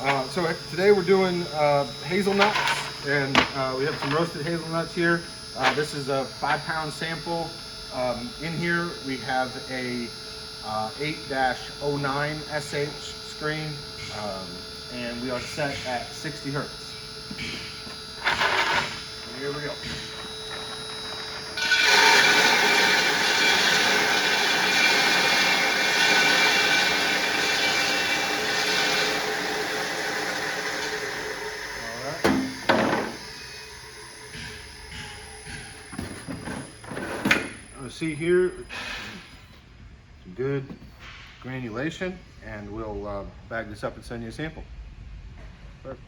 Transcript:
So today we're doing hazelnuts, and we have some roasted hazelnuts here. This is a 5-pound sample. In here we have a 8-09 SH screen, and we are set at 60 hertz. Here we go. See here, some good granulation, and we'll bag this up and send you a sample. Perfect.